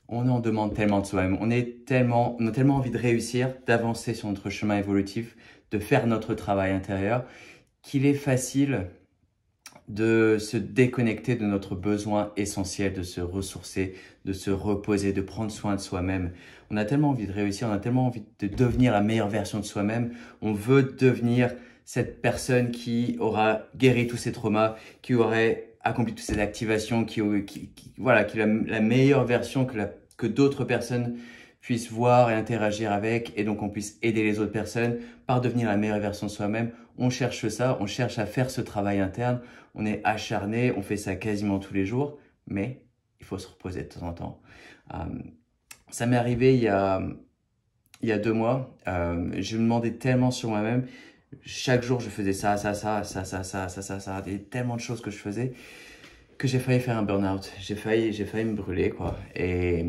on en demande tellement de soi-même. On a tellement envie de réussir, d'avancer sur notre chemin évolutif, de faire notre travail intérieur, qu'il est facile de se déconnecter de notre besoin essentiel, de se ressourcer, de se reposer, de prendre soin de soi-même. On a tellement envie de réussir, on a tellement envie de devenir la meilleure version de soi-même. On veut devenir cette personne qui aura guéri tous ses traumas, qui aurait accompli toutes ses activations, voilà, qui est la meilleure version que d'autres personnes puissent voir et interagir avec, et donc on puisse aider les autres personnes par devenir la meilleure version de soi-même. On cherche ça, on cherche à faire ce travail interne, on est acharné, on fait ça quasiment tous les jours, mais il faut se reposer de temps en temps. Euh, Ça m'est arrivé il y a 2 mois, je me demandais tellement sur moi-même, chaque jour je faisais ça, il y a tellement de choses que je faisais, que j'ai failli faire un burn-out. J'ai failli me brûler, quoi. Et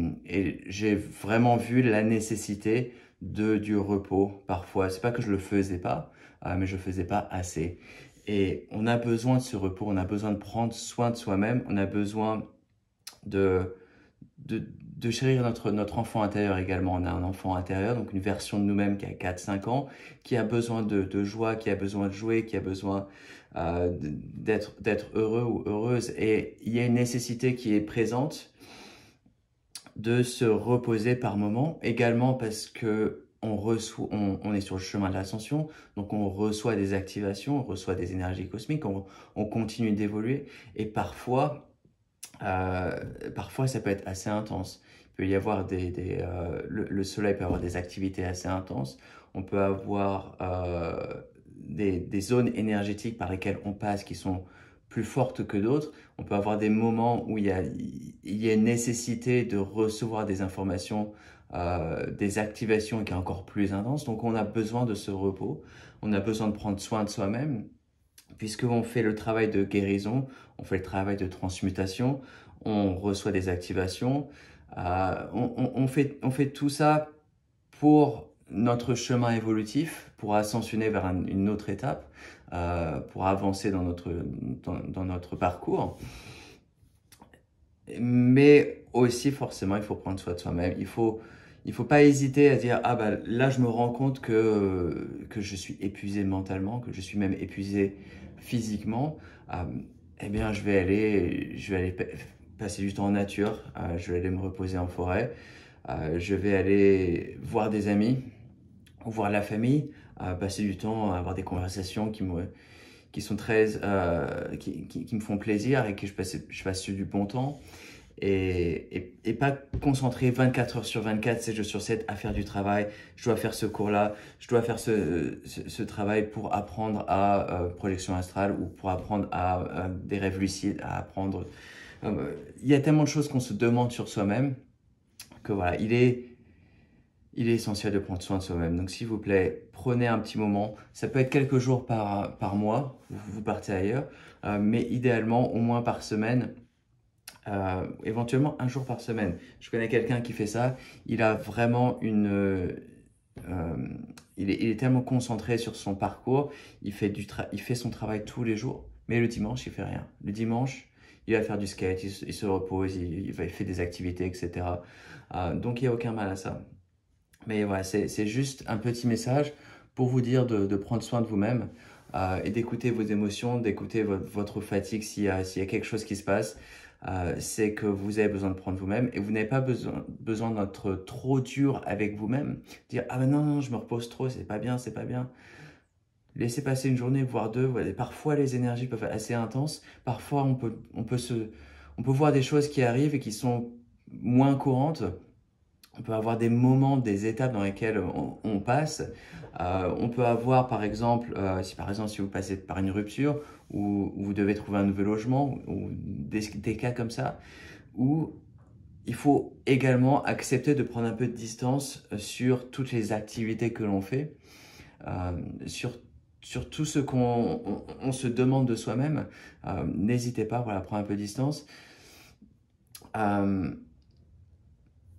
j'ai vraiment vu la nécessité du repos, parfois. C'est pas que je le faisais pas, mais je faisais pas assez. Et on a besoin de ce repos, on a besoin de prendre soin de soi-même, on a besoin de, de chérir notre enfant intérieur également. On a un enfant intérieur, donc une version de nous-mêmes qui a 4 5 ans, qui a besoin de joie, qui a besoin de jouer, qui a besoin d'être heureux ou heureuse. Et il y a une nécessité qui est présente de se reposer par moment, également parce que on est sur le chemin de l'ascension, donc on reçoit des activations, on reçoit des énergies cosmiques, on continue d'évoluer, et parfois ça peut être assez intense. Il peut y avoir le soleil peut avoir des activités assez intenses, on peut avoir des zones énergétiques par lesquelles on passe qui sont plus fortes que d'autres. On peut avoir des moments où il y a une nécessité de recevoir des informations, des activations qui est encore plus intense. Donc on a besoin de ce repos, on a besoin de prendre soin de soi-même, puisqu'on fait le travail de guérison, on fait le travail de transmutation, on reçoit des activations, on fait tout ça pour notre chemin évolutif, pour ascensionner vers une autre étape, pour avancer dans notre parcours. Mais aussi, forcément, il faut prendre soin de soi-même. Il faut pas hésiter à dire, ah bah là, je me rends compte que je suis épuisé mentalement, que je suis même épuisé physiquement. Euh, eh bien, je vais aller passer du temps en nature, je vais aller me reposer en forêt, je vais aller voir des amis, voir la famille, passer du temps, avoir des conversations qui sont qui me font plaisir et que je passe du bon temps. Et pas concentrer 24 heures sur 24, 7 jours sur 7 à faire du travail. Je dois faire ce cours-là, je dois faire ce travail pour apprendre à projection astrale ou pour apprendre à des rêves lucides, à apprendre. Il y a tellement de choses qu'on se demande sur soi-même que voilà, il est essentiel de prendre soin de soi-même. Donc s'il vous plaît, prenez un petit moment. Ça peut être quelques jours par mois, vous partez ailleurs, mais idéalement au moins par semaine. Éventuellement un jour par semaine. Je connais quelqu'un qui fait ça. Il a vraiment il est tellement concentré sur son parcours. Il fait son travail tous les jours. Mais le dimanche, il fait rien. Le dimanche, il va faire du skate, il se repose, il fait des activités, etc. Donc il n'y a aucun mal à ça. Mais voilà, c'est juste un petit message pour vous dire de prendre soin de vous-même et d'écouter vos émotions, d'écouter votre fatigue s'il y a quelque chose qui se passe. C'est que vous avez besoin de prendre vous-même et vous n'avez pas besoin d'être trop dur avec vous-même. Dire, ah ben non, non, je me repose trop, c'est pas bien, c'est pas bien. Laissez passer une journée, voire deux. Voilà. Parfois, les énergies peuvent être assez intenses. Parfois, on peut voir des choses qui arrivent et qui sont moins courantes. On peut avoir des moments, des étapes dans lesquelles on passe. On peut avoir, par exemple, si vous passez par une rupture ou vous devez trouver un nouveau logement ou des cas comme ça, où il faut également accepter de prendre un peu de distance sur toutes les activités que l'on fait, sur tout ce qu'on se demande de soi-même. N'hésitez pas, voilà, prendre un peu de distance.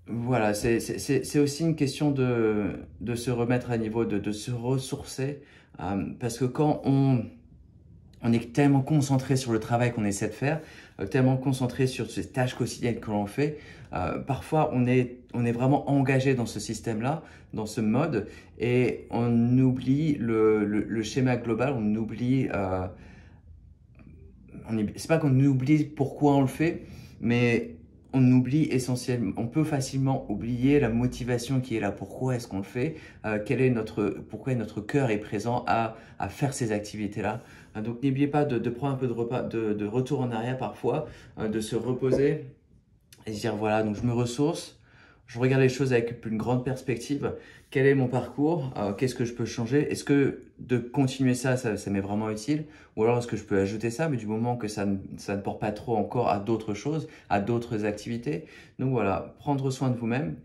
Voilà, c'est aussi une question de se remettre à niveau, de se ressourcer, parce que quand on est tellement concentré sur le travail qu'on essaie de faire, tellement concentré sur ces tâches quotidiennes que l'on fait. Parfois, on est vraiment engagé dans ce système-là, dans ce mode, et on oublie le schéma global, on oublie... c'est pas qu'on oublie pourquoi on le fait, mais on oublie essentiellement, on peut facilement oublier la motivation qui est là. Pourquoi est-ce qu'on le fait? Pourquoi notre cœur est présent à faire ces activités-là? Donc n'oubliez pas de prendre un peu de retour en arrière parfois, de se reposer et se dire voilà, donc je me ressource. Je regarde les choses avec une grande perspective. Quel est mon parcours? Qu'est-ce que je peux changer? Est-ce que de continuer ça m'est vraiment utile? Ou alors est-ce que je peux ajouter ça, mais du moment que ça ne porte pas trop encore à d'autres choses, à d'autres activités? Donc voilà, prendre soin de vous-même.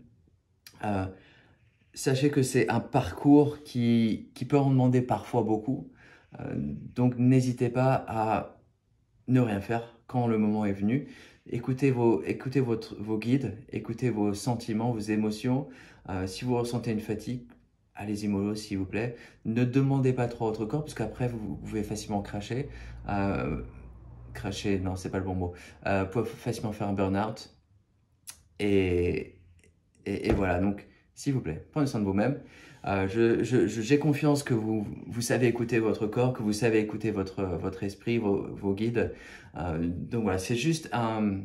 Sachez que c'est un parcours qui peut en demander parfois beaucoup. Donc n'hésitez pas à ne rien faire quand le moment est venu. Écoutez vos guides, écoutez vos sentiments, vos émotions. Si vous ressentez une fatigue, allez-y mollo s'il vous plaît. Ne demandez pas trop à votre corps parce qu'après vous pouvez facilement cracher. Cracher, non, c'est pas le bon mot. Vous pouvez facilement faire un burn-out. Et voilà, donc s'il vous plaît, prenez soin de vous-même. J'ai confiance que vous savez écouter votre corps, que vous savez écouter votre esprit, vos guides. Donc voilà, c'est juste un...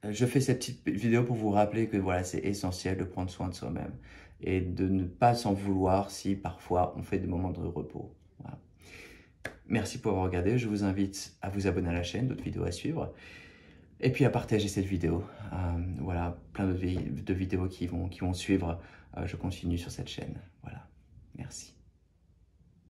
Je fais cette petite vidéo pour vous rappeler que voilà, c'est essentiel de prendre soin de soi-même et de ne pas s'en vouloir si parfois on fait des moments de repos. Voilà. Merci pour avoir regardé. Je vous invite à vous abonner à la chaîne, d'autres vidéos à suivre. Et puis à partager cette vidéo. Voilà, plein de vidéos qui vont suivre. Je continue sur cette chaîne. Voilà, merci.